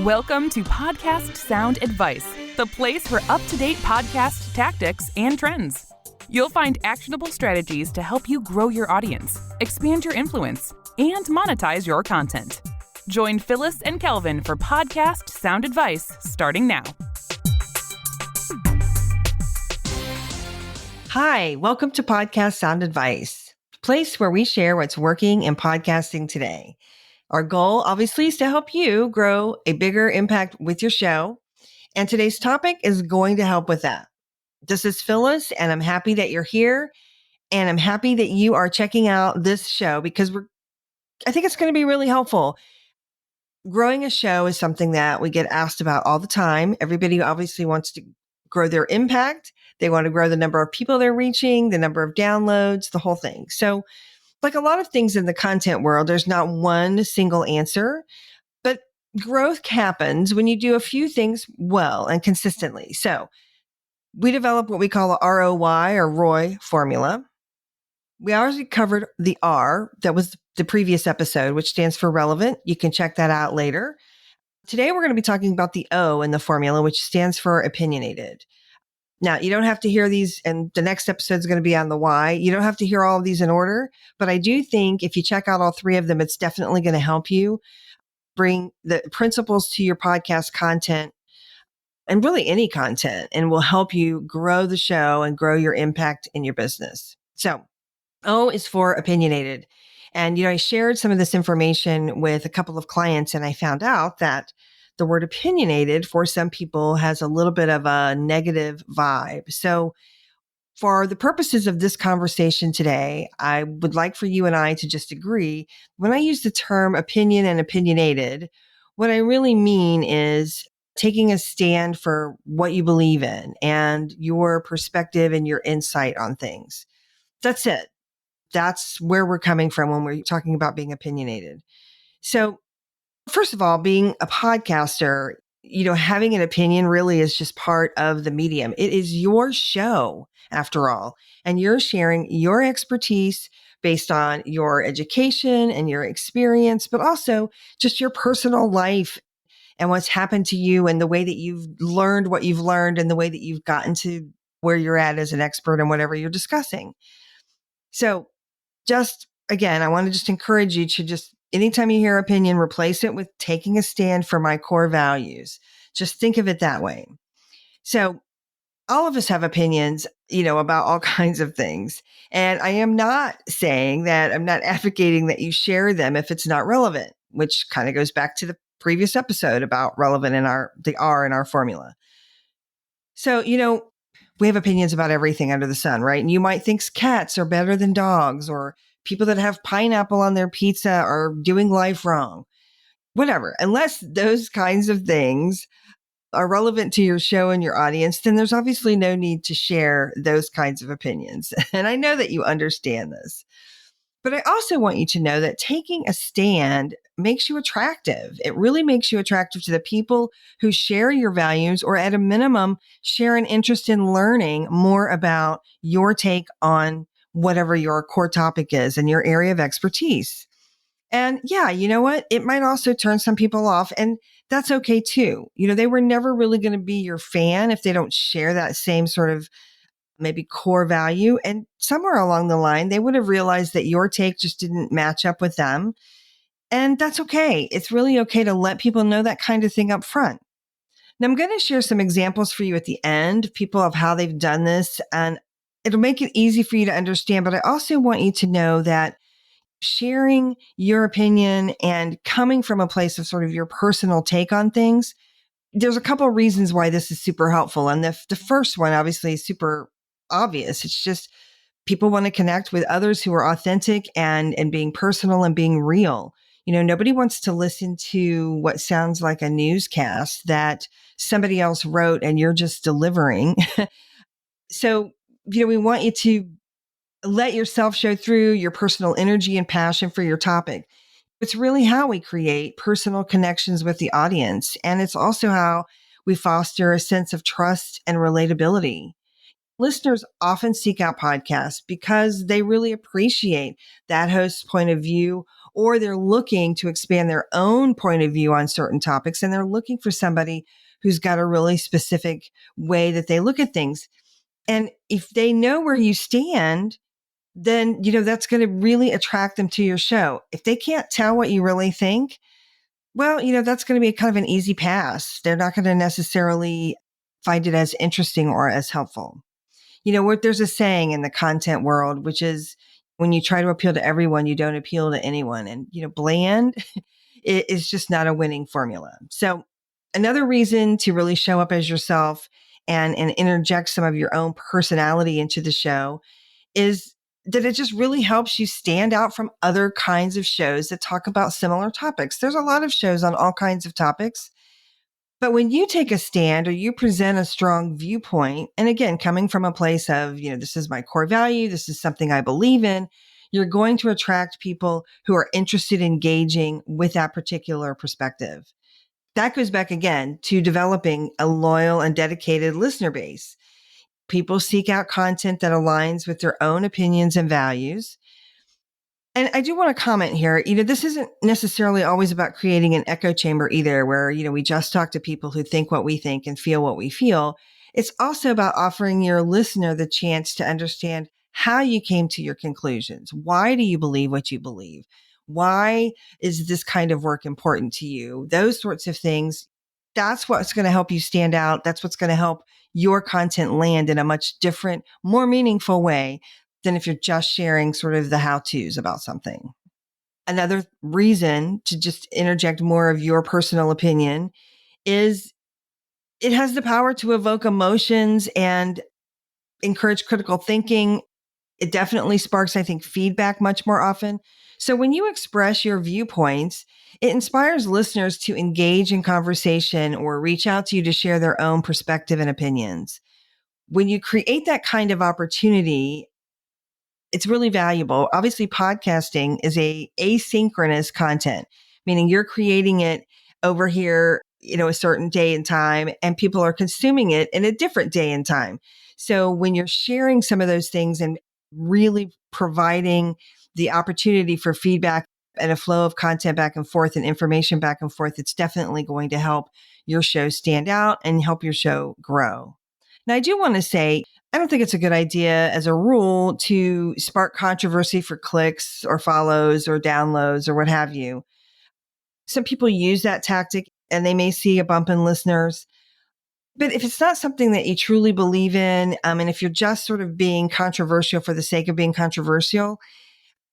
Welcome to Podcast Sound Advice, the place for up-to-date podcast tactics and trends. You'll find actionable strategies to help you grow your audience, expand your influence, and monetize your content. Join Phyllis and Kelvin for Podcast Sound Advice starting now. Hi, welcome to Podcast Sound Advice, a place where we share what's working in podcasting today. Our goal, obviously, is to help you grow a bigger impact with your show. And today's topic is going to help with that. This is Phyllis, and I'm happy that you're here. And I'm happy that you are checking out this show because I think it's going to be really helpful. Growing a show is something that we get asked about all the time. Everybody obviously wants to grow their impact. They want to grow the number of people they're reaching, the number of downloads, the whole thing. So like a lot of things in the content world, there's not one single answer, but growth happens when you do a few things well and consistently. So we developed what we call a ROI or ROI formula. We already covered the R, that was the previous episode, which stands for relevant. You can check that out later. Today, we're going to be talking about the O in the formula, which stands for opinionated. Now, you don't have to hear these, and the next episode is going to be on the why. You don't have to hear all of these in order, but I do think if you check out all three of them, it's definitely going to help you bring the principles to your podcast content and really any content, and will help you grow the show and grow your impact in your business. So O is for opinionated. And, I shared some of this information with a couple of clients, and I found out that the word opinionated for some people has a little bit of a negative vibe. So for the purposes of this conversation today, I would like for you and I to just agree. When I use the term opinion and opinionated, what I really mean is taking a stand for what you believe in and your perspective and your insight on things. That's it. That's where we're coming from when we're talking about being opinionated. So first of all, being a podcaster, having an opinion really is just part of the medium. It is your show, after all, and you're sharing your expertise based on your education and your experience, but also just your personal life and what's happened to you and the way that you've learned what you've learned and the way that you've gotten to where you're at as an expert in whatever you're discussing. So just, again, I want to just encourage you to just, anytime you hear opinion, replace it with taking a stand for my core values. Just think of it that way. So all of us have opinions, about all kinds of things. And I am not saying that, I'm not advocating that you share them if it's not relevant, which kind of goes back to the previous episode about relevant in the R in our formula. So, we have opinions about everything under the sun, right? And you might think cats are better than dogs, or people that have pineapple on their pizza are doing life wrong. Whatever. Unless those kinds of things are relevant to your show and your audience, then there's obviously no need to share those kinds of opinions. And I know that you understand this. But I also want you to know that taking a stand makes you attractive. It really makes you attractive to the people who share your values, or at a minimum, share an interest in learning more about your take on whatever your core topic is and your area of expertise. And yeah, you know what? It might also turn some people off, and that's okay too. They were never really going to be your fan if they don't share that same sort of maybe core value. And somewhere along the line, they would have realized that your take just didn't match up with them. And that's okay. It's really okay to let people know that kind of thing up front. Now, I'm going to share some examples for you at the end, people of how they've done this, and it'll make it easy for you to understand. But I also want you to know that sharing your opinion and coming from a place of sort of your personal take on things, there's a couple of reasons why this is super helpful. And the first one, obviously, is super obvious. It's just people want to connect with others who are authentic and being personal and being real. Nobody wants to listen to what sounds like a newscast that somebody else wrote and you're just delivering. So, we want you to let yourself show through your personal energy and passion for your topic. It's really how we create personal connections with the audience. And it's also how we foster a sense of trust and relatability. Listeners often seek out podcasts because they really appreciate that host's point of view, or they're looking to expand their own point of view on certain topics. And they're looking for somebody who's got a really specific way that they look at things. And if they know where you stand, then, that's going to really attract them to your show. If they can't tell what you really think, well, that's going to be kind of an easy pass. They're not going to necessarily find it as interesting or as helpful. There's a saying in the content world, which is when you try to appeal to everyone, you don't appeal to anyone. And, bland is just not a winning formula. So another reason to really show up as yourself and interject some of your own personality into the show is that it just really helps you stand out from other kinds of shows that talk about similar topics. There's a lot of shows on all kinds of topics. But when you take a stand or you present a strong viewpoint, and again, coming from a place of, this is my core value, this is something I believe in, you're going to attract people who are interested in engaging with that particular perspective. That goes back again to developing a loyal and dedicated listener base. People seek out content that aligns with their own opinions and values. And I do want to comment here, this isn't necessarily always about creating an echo chamber either, where, we just talk to people who think what we think and feel what we feel. It's also about offering your listener the chance to understand how you came to your conclusions. Why do you believe what you believe? Why is this kind of work important to you? Those sorts of things. That's what's going to help you stand out. That's what's going to help your content land in a much different, more meaningful way than if you're just sharing sort of the how-tos about something. Another reason to just interject more of your personal opinion is it has the power to evoke emotions and encourage critical thinking. It definitely sparks, I think, feedback much more often. So when you express your viewpoints, it inspires listeners to engage in conversation or reach out to you to share their own perspective and opinions. When you create that kind of opportunity, it's really valuable. Obviously, podcasting is a asynchronous content, meaning you're creating it over here, a certain day and time, and people are consuming it in a different day and time. So when you're sharing some of those things and really providing the opportunity for feedback and a flow of content back and forth and information back and forth, it's definitely going to help your show stand out and help your show grow. Now, I do want to say, I don't think it's a good idea as a rule to spark controversy for clicks or follows or downloads or what have you. Some people use that tactic and they may see a bump in listeners. But if it's not something that you truly believe in, and if you're just sort of being controversial for the sake of being controversial,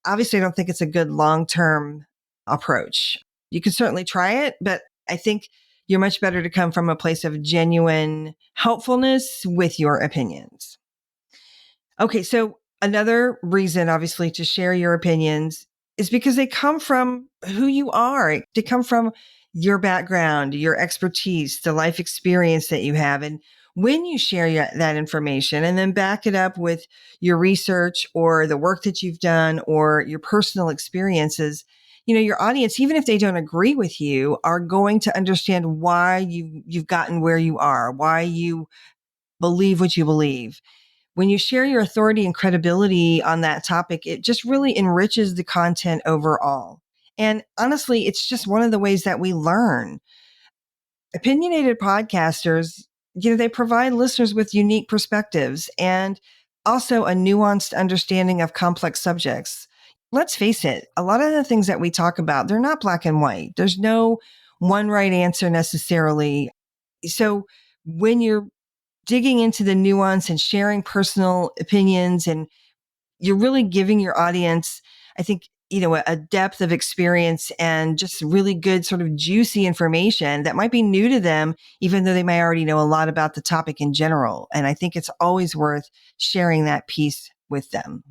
obviously I don't think it's a good long-term approach. You can certainly try it, but I think you're much better to come from a place of genuine helpfulness with your opinions. Okay, so another reason, obviously, to share your opinions is because they come from who you are. They come from your background, your expertise, the life experience that you have. And when you share that information and then back it up with your research or the work that you've done or your personal experiences, your audience, even if they don't agree with you, are going to understand why you've gotten where you are, why you believe what you believe. When you share your authority and credibility on that topic, it just really enriches the content overall. And honestly, it's just one of the ways that we learn. Opinionated podcasters, they provide listeners with unique perspectives and also a nuanced understanding of complex subjects. Let's face it, a lot of the things that we talk about, they're not black and white. There's no one right answer necessarily. So when you're digging into the nuance and sharing personal opinions, and you're really giving your audience, I think, a depth of experience and just really good sort of juicy information that might be new to them, even though they may already know a lot about the topic in general. And I think it's always worth sharing that piece with them.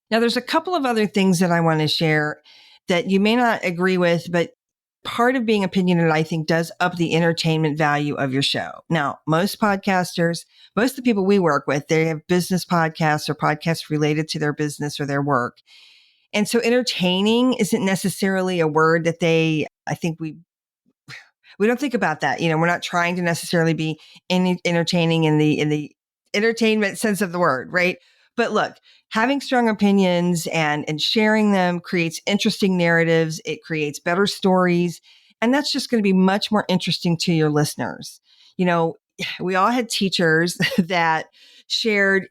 Now, there's a couple of other things that I want to share that you may not agree with, but part of being opinionated, I think, does up the entertainment value of your show. Now, most podcasters, most of the people we work with, they have business podcasts or podcasts related to their business or their work. And so entertaining isn't necessarily a word that I think we don't think about that. We're not trying to necessarily be entertaining in the entertainment sense of the word, right? But look, having strong opinions and sharing them creates interesting narratives. It creates better stories. And that's just going to be much more interesting to your listeners. We all had teachers that shared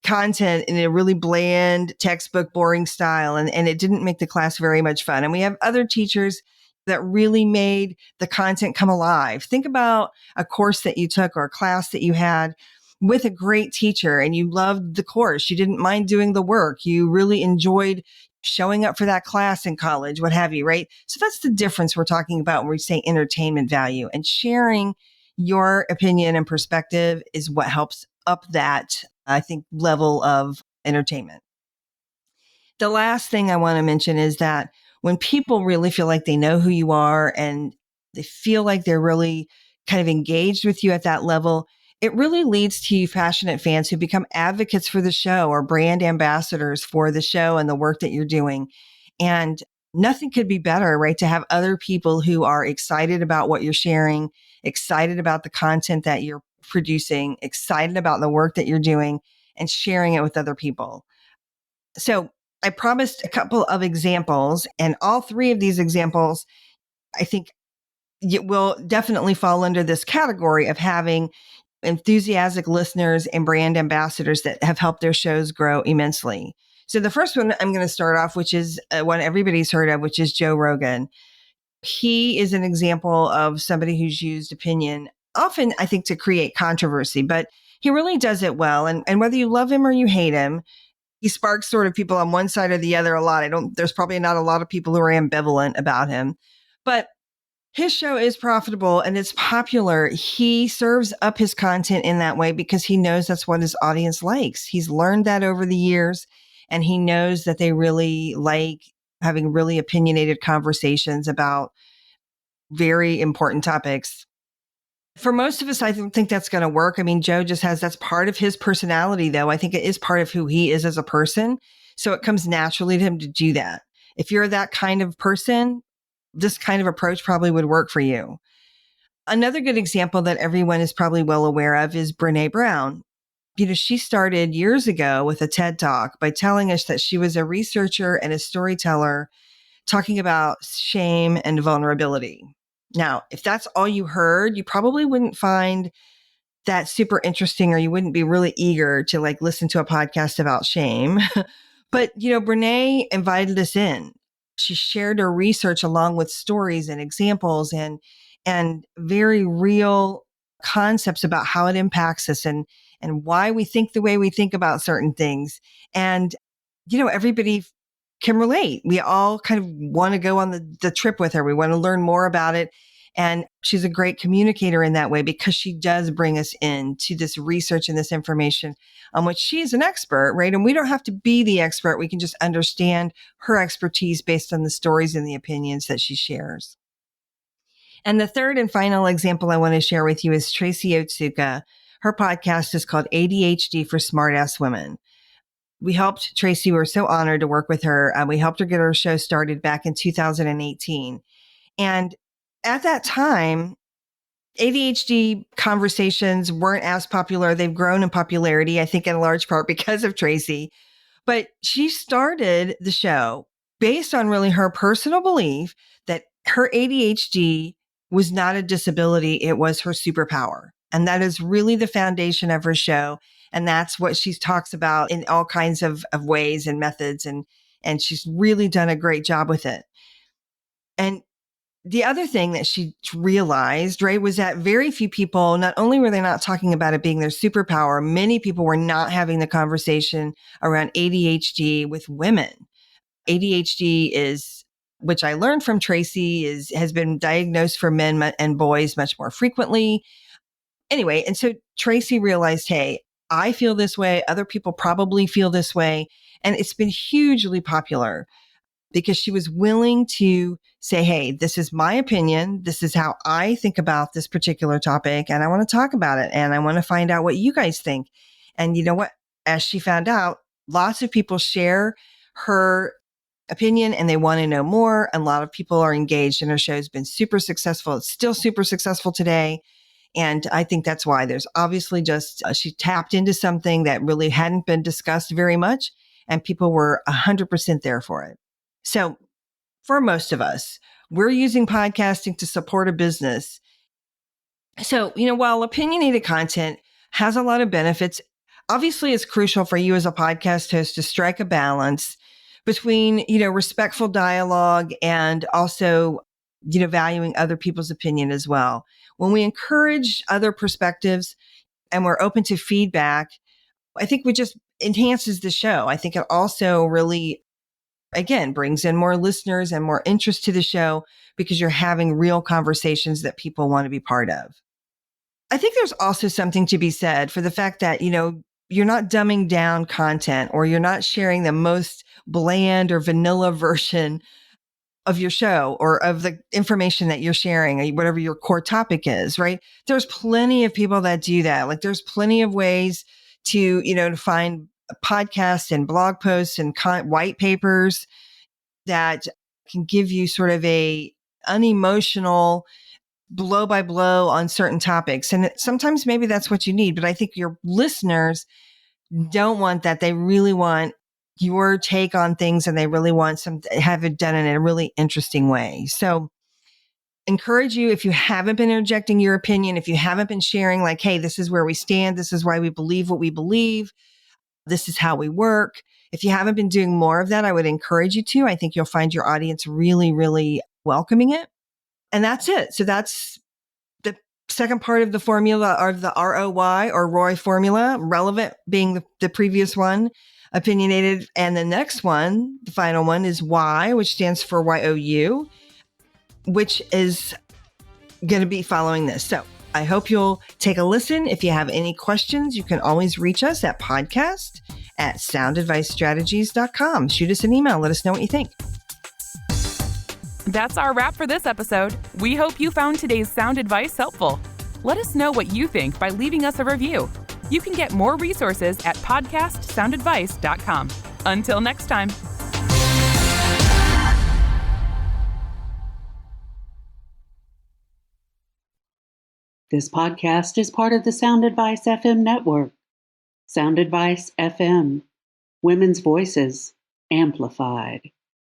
content in a really bland, textbook, boring style, and it didn't make the class very much fun. And we have other teachers that really made the content come alive. Think about a course that you took or a class that you had with a great teacher and you loved the course. You didn't mind doing the work. You really enjoyed showing up for that class in college, what have you, right? So that's the difference we're talking about when we say entertainment value, and sharing your opinion and perspective is what helps up that, I think, level of entertainment. The last thing I want to mention is that when people really feel like they know who you are and they feel like they're really kind of engaged with you at that level, it really leads to you passionate fans who become advocates for the show or brand ambassadors for the show and the work that you're doing. And nothing could be better, right? To have other people who are excited about what you're sharing, excited about the content that you're producing, excited about the work that you're doing, and sharing it with other people. So I promised a couple of examples, and all three of these examples, I think, will definitely fall under this category of having enthusiastic listeners and brand ambassadors that have helped their shows grow immensely. So the first one I'm going to start off, which is one everybody's heard of, which is Joe Rogan. He is an example of somebody who's used opinion, often, I think, to create controversy, but he really does it well. And whether you love him or you hate him, he sparks sort of people on one side or the other a lot. There's probably not a lot of people who are ambivalent about him, but his show is profitable and it's popular. He serves up his content in that way because he knows that's what his audience likes. He's learned that over the years, and he knows that they really like having really opinionated conversations about very important topics. For most of us, I don't think that's going to work. I mean, Joe just that's part of his personality, though. I think it is part of who he is as a person. So it comes naturally to him to do that. If you're that kind of person, this kind of approach probably would work for you. Another good example that everyone is probably well aware of is Brene Brown. She started years ago with a TED Talk by telling us that she was a researcher and a storyteller talking about shame and vulnerability. Now, if that's all you heard, you probably wouldn't find that super interesting, or you wouldn't be really eager to listen to a podcast about shame. But, Brene invited us in. She shared her research along with stories and examples and very real concepts about how it impacts us and why we think the way we think about certain things. And, everybody can relate. We all kind of want to go on the trip with her. We want to learn more about it. And she's a great communicator in that way because she does bring us into this research and this information on which she is an expert, right? And we don't have to be the expert. We can just understand her expertise based on the stories and the opinions that she shares. And the third and final example I want to share with you is Tracy Otsuka. Her podcast is called ADHD for Smartass Women. We helped Tracy. We were so honored to work with her. We helped her get her show started back in 2018. And at that time, ADHD conversations weren't as popular. They've grown in popularity, I think, in large part because of Tracy. But she started the show based on really her personal belief that her ADHD was not a disability. It was her superpower. And that is really the foundation of her show. And that's what she talks about in all kinds of ways and methods. And she's really done a great job with it. And the other thing that she realized, right, was that very few people, not only were they not talking about it being their superpower, many people were not having the conversation around ADHD with women. ADHD is, which I learned from Tracy, has been diagnosed for men and boys much more frequently. Anyway, and so Tracy realized, hey, I feel this way. Other people probably feel this way. And it's been hugely popular because she was willing to say, hey, this is my opinion. This is how I think about this particular topic. And I want to talk about it. And I want to find out what you guys think. And you know what? As she found out, lots of people share her opinion and they want to know more. And a lot of people are engaged, and her show has been super successful. It's still super successful today. And I think that's why there's obviously just, she tapped into something that really hadn't been discussed very much, and people were 100% there for it. So for most of us, we're using podcasting to support a business. So, while opinionated content has a lot of benefits, obviously it's crucial for you as a podcast host to strike a balance between, respectful dialogue and also, valuing other people's opinion as well. When we encourage other perspectives and we're open to feedback, I think we just enhances the show. I think it also really, again, brings in more listeners and more interest to the show because you're having real conversations that people want to be part of. I think there's also something to be said for the fact that, you're not dumbing down content, or you're not sharing the most bland or vanilla version of your show or of the information that you're sharing, or whatever your core topic is, right? There's plenty of people that do that. Like, there's plenty of ways to, to find podcasts and blog posts and white papers that can give you sort of a unemotional blow by blow on certain topics. And sometimes maybe that's what you need, but I think your listeners don't want that. They really want your take on things, and they really want have it done in a really interesting way. So encourage you, if you haven't been interjecting your opinion, if you haven't been sharing like, hey, this is where we stand, this is why we believe what we believe, this is how we work. If you haven't been doing more of that, I would encourage you to. I think you'll find your audience really, really welcoming it. And that's it. So that's the second part of the formula, of the ROY or ROY formula, relevant being the previous one, opinionated. And the next one, the final one, is Y, which stands for YOU, which is going to be following this. So I hope you'll take a listen. If you have any questions, you can always reach us at podcast@soundadvicestrategies.com. Shoot us an email. Let us know what you think. That's our wrap for this episode. We hope you found today's sound advice helpful. Let us know what you think by leaving us a review. You can get more resources at podcastsoundadvice.com. Until next time. This podcast is part of the Sound Advice FM network. Sound Advice FM. Women's voices amplified.